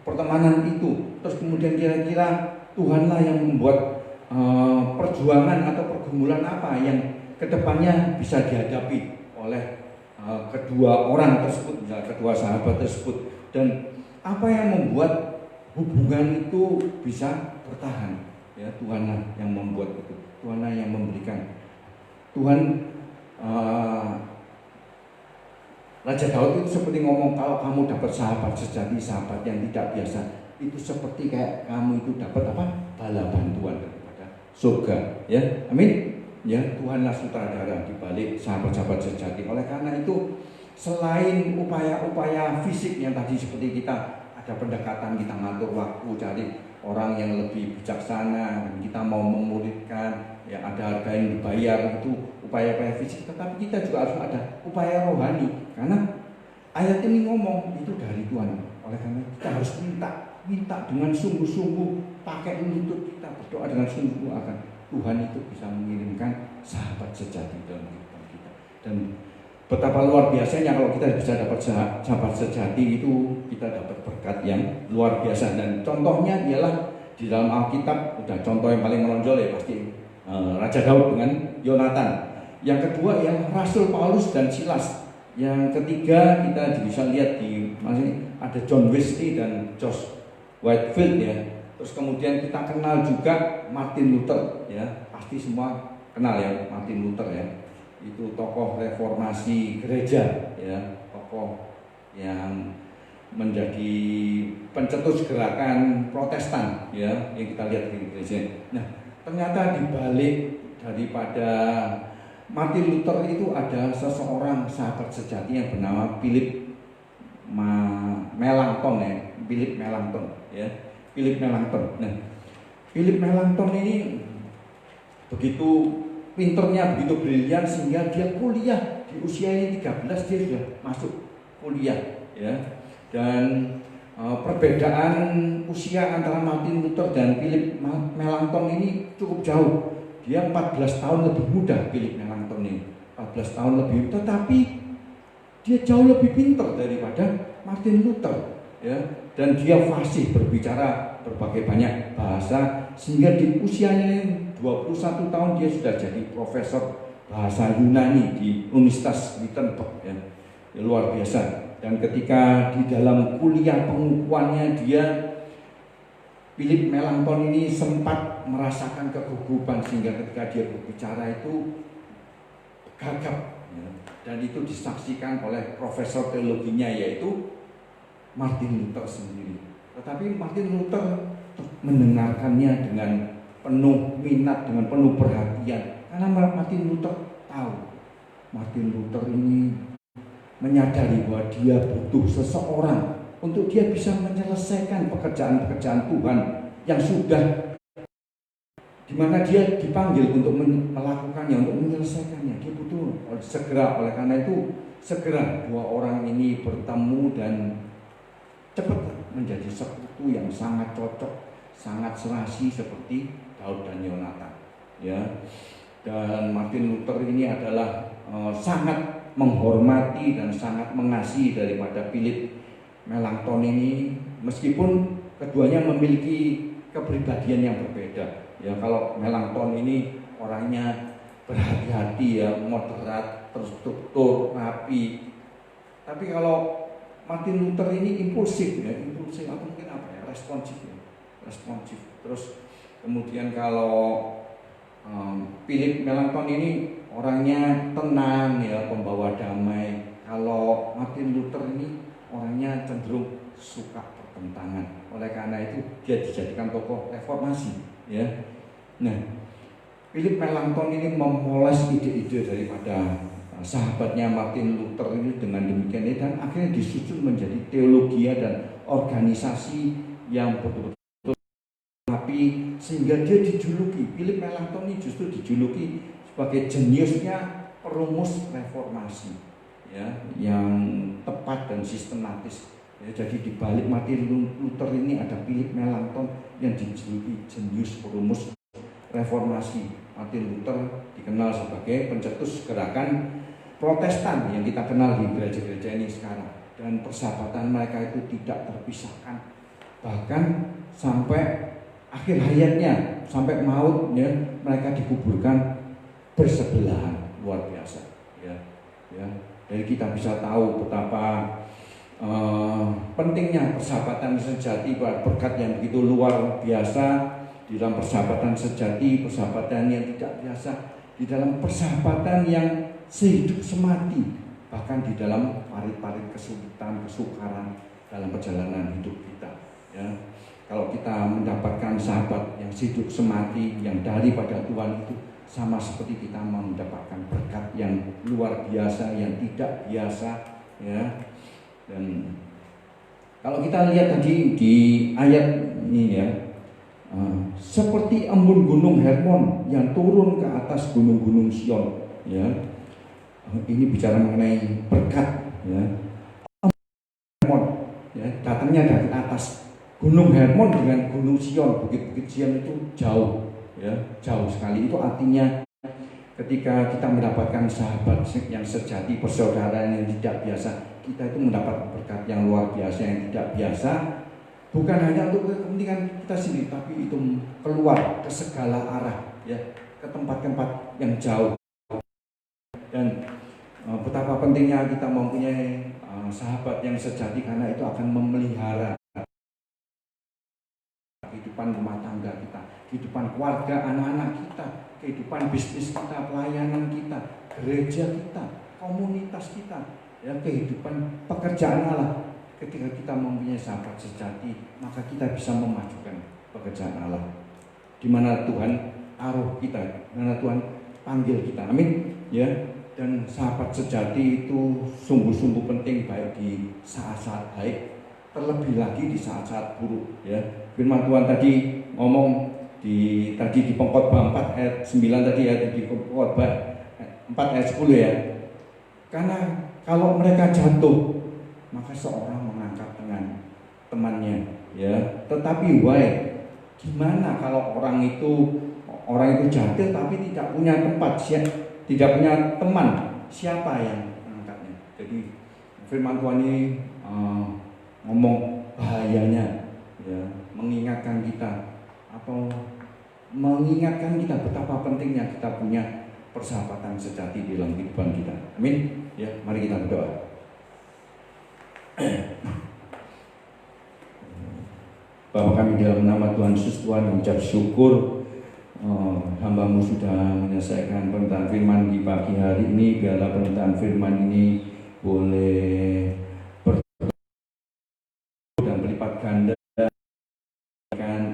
pertemanan itu. Terus kemudian kira-kira Tuhanlah yang membuat perjuangan atau pergumulan apa yang kedepannya bisa dihadapi oleh kedua orang tersebut, misalnya kedua sahabat tersebut, dan apa yang membuat hubungan itu bisa bertahan ya. Tuhanlah yang membuat itu, Tuhanlah yang memberikan. Raja Daud itu seperti ngomong, kalau kamu dapat sahabat sejati, sahabat yang tidak biasa, itu seperti kayak kamu itu dapat apa? Bala bantuan daripada surga ya. Amin ya. Tuhanlah sutradara di balik sahabat-sahabat sejati. Oleh karena itu, selain upaya-upaya fisik yang tadi seperti kita ada pendekatan, kita ngatur waktu, cari orang yang lebih bijaksana, dan kita mau memuridkan ya, ada harga yang dibayar, itu upaya-upaya fisik. Tetapi kita juga harus ada upaya rohani, karena ayat ini ngomong itu dari Tuhan. Oleh karena itu kita harus minta dengan sungguh-sungguh, pakai lutut kita berdoa dengan sungguh akan Tuhan itu bisa mengirimkan sahabat sejati dalam kehidupan kita. Dan betapa luar biasanya kalau kita bisa dapat sahabat sejati itu, kita dapat berkat yang luar biasa. Dan contohnya ialah di dalam Alkitab, udah contoh yang paling menonjol ya pasti Raja Daud dengan Yonatan. Yang kedua yang Rasul Paulus dan Silas. Yang ketiga kita bisa lihat di masih ada John Wesley dan Josh Whitefield ya. Terus kemudian kita kenal juga Martin Luther ya, pasti semua kenal ya Martin Luther ya. Itu tokoh reformasi gereja ya, tokoh yang menjadi pencetus gerakan Protestan ya, yang kita lihat di gereja. Nah, ternyata di balik daripada Martin Luther itu ada seseorang sahabat sejati yang bernama Philip Melanchthon ya, Philip Melanchthon ya. Philip Melanchthon. Nah, Philip Melanchthon ini begitu pinternya, begitu brilian sehingga dia kuliah di usia 13 dia sudah masuk kuliah ya. Dan perbedaan usia antara Martin Luther dan Philip Melanchthon ini cukup jauh. Dia 14 tahun lebih muda, Philip Melanchthon ini 14 tahun lebih, tetapi dia jauh lebih pintar daripada Martin Luther, ya. Dan dia fasih berbicara berbagai banyak bahasa, sehingga di usianya 21 tahun dia sudah jadi profesor bahasa Yunani di Universitas Wittenberg, ya. Ya, luar biasa. Dan ketika di dalam kuliah pengukuhannya dia, Philip Melanchthon ini sempat merasakan kegugupan, sehingga ketika dia berbicara itu gagap, ya. Dan itu disaksikan oleh profesor teologinya yaitu Martin Luther sendiri. Tetapi Martin Luther mendengarkannya dengan penuh minat, dengan penuh perhatian, karena Martin Luther tahu Martin Luther ini menyadari bahwa dia butuh seseorang untuk dia bisa menyelesaikan pekerjaan-pekerjaan Tuhan yang sudah, di mana dia dipanggil untuk melakukannya, untuk menyelesaikannya. Dia butuh segera, oleh karena itu segera dua orang ini bertemu dan cepat menjadi sekutu yang sangat cocok, sangat serasi seperti Daud dan Yonatan, ya. Dan Martin Luther ini adalah sangat menghormati dan sangat mengasihi daripada Philip Melanchthon ini, meskipun keduanya memiliki kepribadian yang berbeda. Ya, kalau Melanchthon ini orangnya berhati-hati, ya, moderat, terstruktur, rapi. Tapi kalau Martin Luther ini impulsif, ya, impulsif atau mungkin apa ya, responsif, ya, responsif. Terus kemudian kalau Philip Melanchthon ini orangnya tenang, ya, pembawa damai. Kalau Martin Luther ini orangnya cenderung suka pertentangan. Oleh karena itu dia dijadikan tokoh reformasi, ya. Nah, Philip Melanchthon ini memoles ide-ide daripada sahabatnya Martin Luther ini dengan demikian, dan akhirnya disusun menjadi teologia dan organisasi yang betul-betul rapi, sehingga dia dijuluki, Philip Melanchthon ini justru dijuluki sebagai jeniusnya perumus reformasi, ya, yang tepat dan sistematis. Ya, jadi di balik Martin Luther ini ada Philip Melanchthon yang dijuluki jenius perumus reformasi. Martin Luther dikenal sebagai pencetus gerakan Protestan yang kita kenal di gereja-gereja ini sekarang, dan persahabatan mereka itu tidak terpisahkan, bahkan sampai akhir hayatnya, sampai mautnya mereka dikuburkan bersebelahan. Luar biasa, ya, ya. Jadi kita bisa tahu betapa pentingnya persahabatan sejati, berkat yang begitu luar biasa di dalam persahabatan sejati, persahabatan yang tidak biasa, di dalam persahabatan yang sehidup semati, bahkan di dalam parit-parit kesulitan, kesukaran dalam perjalanan hidup kita, ya. Kalau kita mendapatkan sahabat yang hidup semati, yang daripada Tuhan, itu sama seperti kita mendapatkan berkat yang luar biasa, yang tidak biasa, ya. Dan kalau kita lihat tadi di ayat ini, ya, seperti embun gunung Hermon yang turun ke atas gunung-gunung Sion, ya. Ini bicara mengenai berkat, ya. Hermon, ya, datangnya dari atas. Gunung Hermon dengan gunung Sion, bukit-bukit Sion itu jauh, ya, jauh sekali. Itu artinya ketika kita mendapatkan sahabat yang sejati, persaudaraan yang tidak biasa, kita itu mendapat berkat yang luar biasa, yang tidak biasa, bukan hanya untuk kepentingan kita sendiri, tapi itu keluar ke segala arah, ya, ke tempat-tempat yang jauh. Dan betapa pentingnya kita mempunyai sahabat yang sejati, karena itu akan memelihara kehidupan rumah tangga kita, kehidupan keluarga, anak-anak kita, kehidupan bisnis kita, pelayanan kita, gereja kita, komunitas kita, ya, kehidupan pekerjaan Allah. Ketika kita mempunyai sahabat sejati, maka kita bisa memajukan pekerjaan Allah, di mana Tuhan taruh kita, di mana Tuhan panggil kita. Amin, ya. Dan sahabat sejati itu sungguh-sungguh penting, baik di saat-saat baik, terlebih lagi di saat-saat buruk, ya. Firman Tuhan tadi ngomong di Pengkhotbah 4 ayat 9 tadi, ya, di Pengkhotbah 4 ayat 10, ya. Karena kalau mereka jatuh, maka seorang mengangkat tangan temannya, ya. Tetapi gimana kalau orang itu jatuh tapi tidak punya tempat, tidak punya teman, siapa yang mengangkatnya? Jadi firman Tuhan ini ngomong bahayanya, ya, mengingatkan kita betapa pentingnya kita punya persahabatan sejati di dalam kehidupan kita. Amin. Ya, mari kita berdoa. Bapa kami dalam nama Tuhan Yesus, Tuhan mengucap syukur hamba-Mu sudah menyelesaikan pemberitaan firman di pagi hari ini. Biarlah pemberitaan firman ini boleh dan berlipat ganda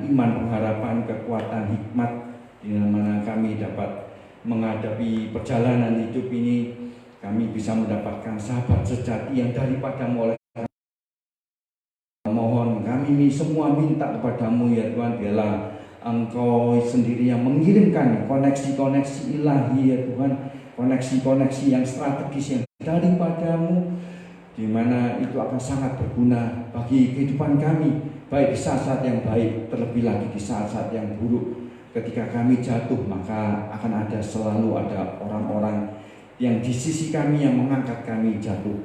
iman, pengharapan, kekuatan, hikmat di mana kami dapat menghadapi perjalanan hidup ini. Kami bisa mendapatkan sahabat sejati yang daripada-Mu. Oleh mohon kami ini semua minta kepadamu ya Tuhan, biarlah Engkau sendiri yang mengirimkan koneksi-koneksi ilahi ya Tuhan, koneksi-koneksi yang strategis yang daripada-Mu, di mana itu akan sangat berguna bagi kehidupan kami, baik di saat-saat yang baik, terlebih lagi di saat-saat yang buruk. Ketika kami jatuh, maka akan selalu ada orang-orang yang di sisi kami yang mengangkat kami jatuh.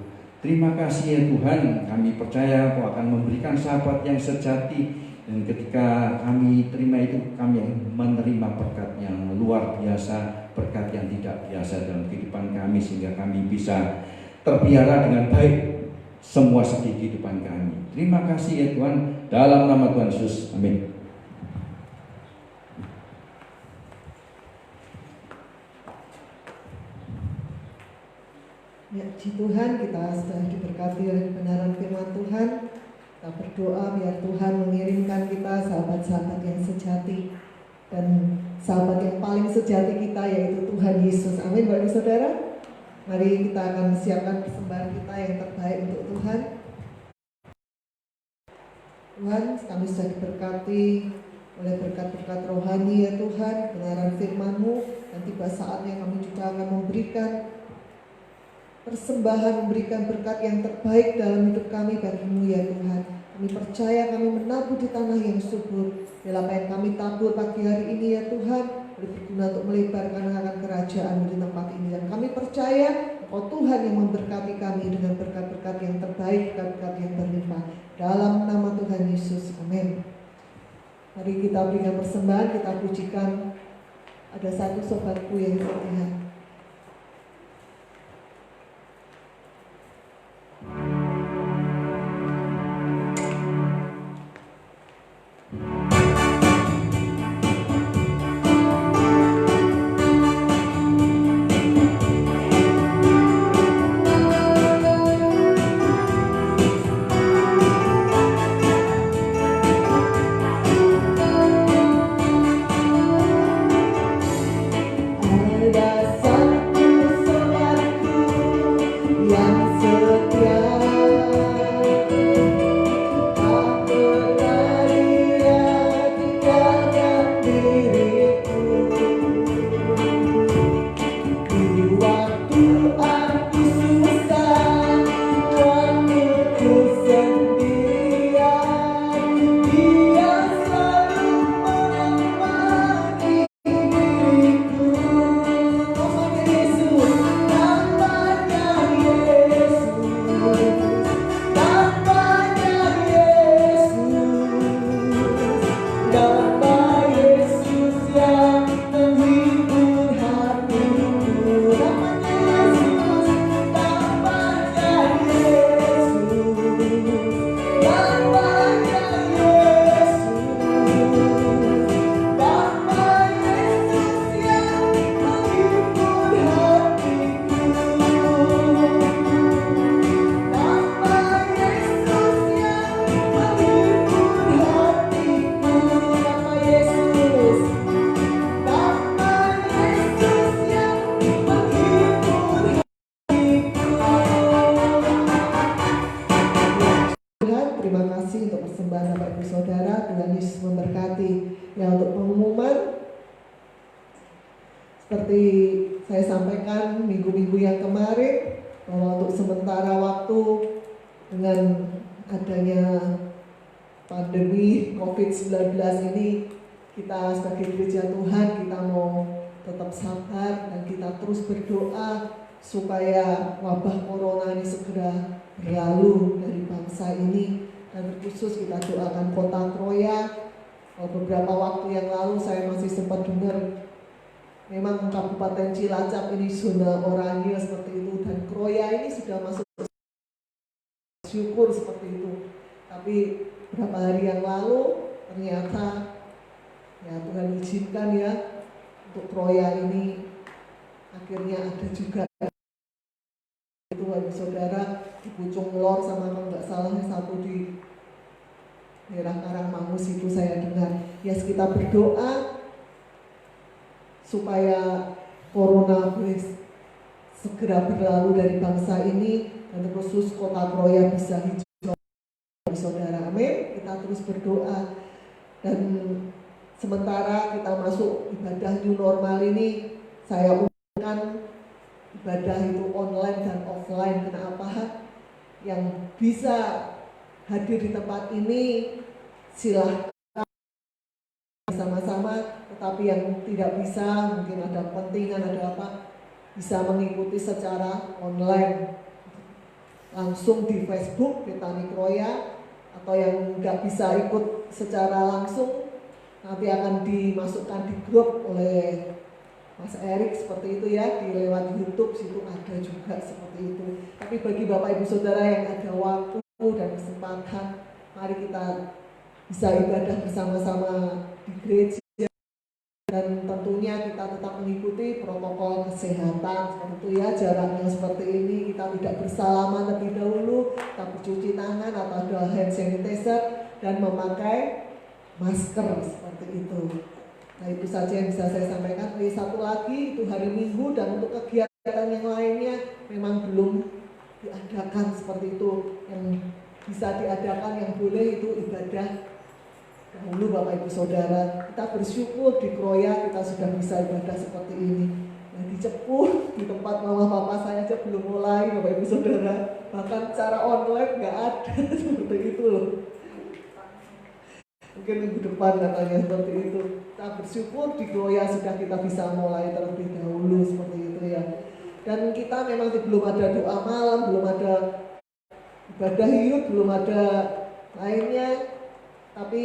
Terima kasih ya Tuhan, kami percaya Kau akan memberikan sahabat yang sejati, dan ketika kami terima itu, kami menerima berkat yang luar biasa, berkat yang tidak biasa dalam kehidupan kami, sehingga kami bisa terpiara dengan baik semua segi kehidupan kami. Terima kasih ya Tuhan, dalam nama Tuhan Yesus, amin. Ya, puji Tuhan, kita sudah diberkati oleh kebenaran firman Tuhan. Kita berdoa biar Tuhan mengirimkan kita sahabat-sahabat yang sejati, dan sahabat yang paling sejati kita yaitu Tuhan Yesus. Amin, Bapak Ibu Saudara. Mari kita akan siapkan persembahan kita yang terbaik untuk Tuhan. Tuhan, kami sudah diberkati oleh berkat-berkat rohani ya Tuhan, kebenaran firman-Mu, dan tiba saatnya kami juga akan memberikan persembahan, memberikan berkat yang terbaik dalam hidup kami bagi-Mu ya Tuhan. Kami percaya kami menabur di tanah yang subur. Dalam apa yang kami tabur pagi hari ini ya Tuhan, boleh berguna untuk melebarkan akan kerajaan di tempat ini. Dan kami percaya Engkau Tuhan yang memberkati kami dengan berkat-berkat yang terbaik, berkat-berkat yang berlimpah. Dalam nama Tuhan Yesus, amin. Mari kita berikan persembahan, kita pujikan. Ada satu sobatku yang setia. Seperti saya sampaikan minggu-minggu yang kemarin, bahwa untuk sementara waktu dengan adanya pandemi COVID-19 ini, kita sebagai gereja Tuhan, kita mau tetap sabar dan kita terus berdoa supaya wabah corona ini segera berlalu dari bangsa ini. Dan terkhusus kita doakan kota Kroya. Beberapa waktu yang lalu saya masih sempat dengar memang Kabupaten Cilacap ini zona oranye seperti itu, dan Kroya ini sudah masuk syukur seperti itu. Tapi beberapa hari yang lalu ternyata ya Tuhan izinkan ya untuk Kroya ini akhirnya ada juga itu saudara di Pucung Lor sama kalau nggak salah satu di daerah Karangmangus itu saya dengar. Ya kita berdoa supaya corona segera berlalu dari bangsa ini dan khusus kota Kroya bisa hijau, saudara. Amin. Kita terus berdoa. Dan sementara kita masuk ibadah new normal ini, saya umumkan ibadah itu online dan offline. Kenapa? Yang bisa hadir di tempat ini silahkan bersama-sama, tetapi yang tidak bisa, mungkin ada kepentingan, ada apa, bisa mengikuti secara online langsung di Facebook Betani Kroya, atau yang nggak bisa ikut secara langsung nanti akan dimasukkan di grup oleh Mas Erik seperti itu ya, di lewat YouTube situ ada juga seperti itu. Tapi bagi Bapak Ibu Saudara yang ada waktu dan kesempatan, mari kita bisa ibadah bersama-sama di gereja, dan tentunya kita tetap mengikuti protokol kesehatan seperti itu ya, jaraknya seperti ini, kita tidak bersalaman lebih dahulu, kita bercuci tangan atau ada hand sanitizer dan memakai masker seperti itu. Nah itu saja yang bisa saya sampaikan. Satu lagi itu hari Minggu, dan untuk kegiatan yang lainnya memang belum diadakan seperti itu. Yang bisa diadakan yang boleh itu ibadah dahulu Bapak Ibu Saudara. Kita bersyukur di Kroya kita sudah bisa ibadah seperti ini. Nah di Cepu, di tempat mama papa saya aja belum mulai Bapak Ibu Saudara. Bahkan cara online nggak ada seperti itu loh. Mungkin minggu depan katanya seperti itu. Kita bersyukur di Kroya sudah kita bisa mulai terlebih dahulu seperti itu ya. Dan kita memang belum ada doa malam, belum ada ibadah yud, belum ada lainnya. Tapi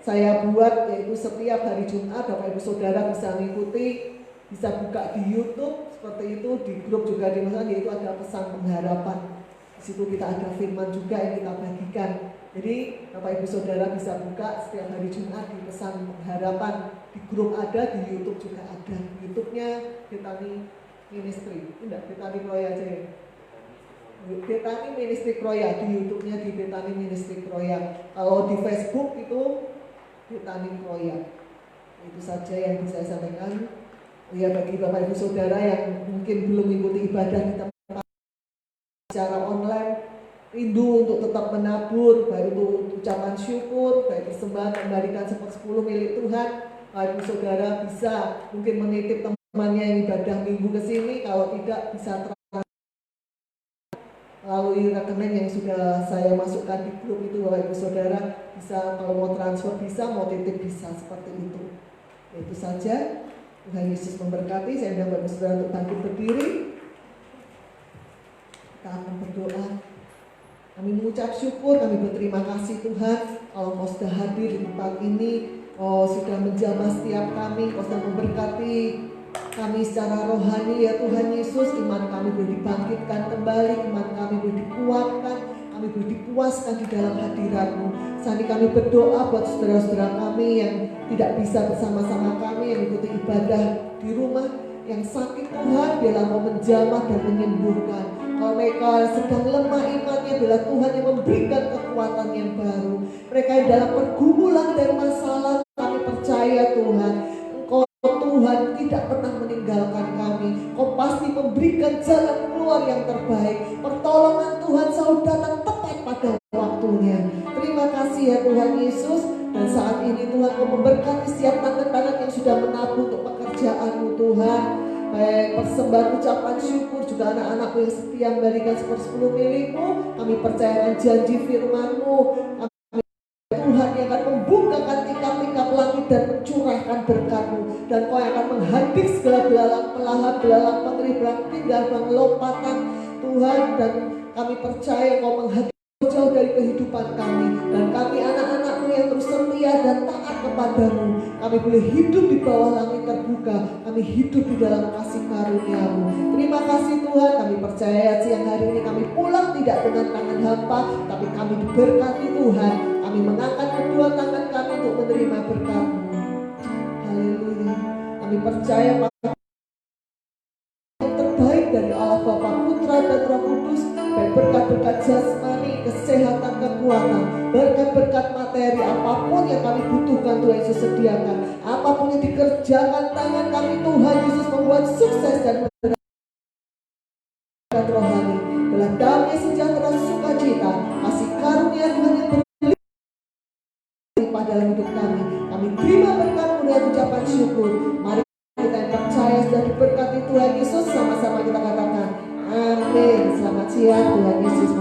saya buat yaitu setiap hari Jumat Bapak Ibu Saudara bisa mengikuti, bisa buka di YouTube seperti itu, di grup juga di mana, yaitu ada pesan pengharapan. Di situ kita ada firman juga yang kita bagikan. Jadi Bapak Ibu Saudara bisa buka setiap hari Jumat di pesan pengharapan, di grup ada, di YouTube juga ada. YouTube-nya Betani Ministry, enggak Betani Kroya aja ya. Betani Ministry Kroya, di YouTube-nya di Betani Ministry Kroya. Kalau di Facebook itu Betani Kroya. Itu saja yang bisa saya sampaikan. Ya bagi Bapak Ibu Saudara yang mungkin belum mengikuti ibadah di tempat secara online, rindu untuk tetap menabur, baik itu ucapan syukur, baik persembahan kembalikan 1/10 milik Tuhan. Bapak Ibu Saudara bisa mungkin menitip temannya yang ibadah minggu ke sini, kalau tidak bisa melalui rekening yang sudah saya masukkan di grup itu. Bapak Ibu Saudara bisa, kalau mau transfer bisa, mau titip bisa, seperti itu. Itu saja. Tuhan Yesus memberkati. Saya undang Bapak Ibu Saudara untuk bangkit berdiri. Kita akan berdoa. Kami mengucap syukur, kami berterima kasih Tuhan, kalau Kau sudah hadir di tempat ini, Kau sudah menjamah setiap kami, Kau sudah memberkati kami secara rohani ya Tuhan Yesus. Iman kami boleh dibangkitkan kembali, iman kami boleh dikuatkan, kami boleh dipuaskan di dalam hadirat-Mu. Saat ini kami berdoa buat saudara-saudara kami yang tidak bisa bersama-sama kami, yang ikuti ibadah di rumah, yang sakit Tuhan, biarlah Kau menjamah dan menyembuhkan. Kalau mereka sedang lemah imannya, biarlah Tuhan yang memberikan kekuatan yang baru. Mereka yang dalam pergumulan dan masalah, kami percaya Tuhan, Engkau Tuhan tidak pernah meninggalkan kami. Kau pasti memberikan jalan keluar yang terbaik. Pertolongan Tuhan selalu datang tepat pada waktunya. Terima kasih ya Tuhan Yesus. Dan saat ini Tuhan Kau memberkati setiap tangan-tangan yang sudah menabur untuk pekerjaan-Mu Tuhan. Baik persembahan ucapan syukur, juga anak-anakku yang setia memberikan 1/10 milik-Mu. Kami percayakan janji firman-Mu. Tuhan yang akan membukakan tingkap-tingkap langit dan mencurahkan berkat-Mu. Dan Kau yang akan menghabis segala belalang pelahap, belalang pengeri, tinggal lompatan Tuhan. Dan Kami percaya Kau menghadiri jauh dari kehidupan kami, dan kami anak-anak-Mu yang terus setia dan taat kepadamu. Kami boleh hidup di bawah langit terbuka, kami hidup di dalam kasih karunia-Mu. Terima kasih Tuhan, kami percaya siang hari ini kami pulang tidak dengan tangan hampa, tapi kami diberkati Tuhan. Kami mengangkat kedua tangan kami untuk menerima berkat-Mu. Haleluya. Kami percaya yang terbaik dari Allah Bapa, Putra dan Roh Kudus, baik berkat-berkat jasmani, kesehatan, kekuatan, berkat-berkat materi, apapun yang kami butuhkan Tuhan Yesus sediakan, apapun yang dikerjakan tangan kami Tuhan Yesus membuat sukses dan berkat rohani, belah damai, sejahtera, sukacita, kasih karunia Tuhan yang berlimpah dalam hidup kami. Kami terima berkat-Mu dengan ucapan syukur. Mari kita yang percaya sudah diberkati Tuhan Yesus, sama-sama kita katakan amin. Selamat siang, Tuhan Yesus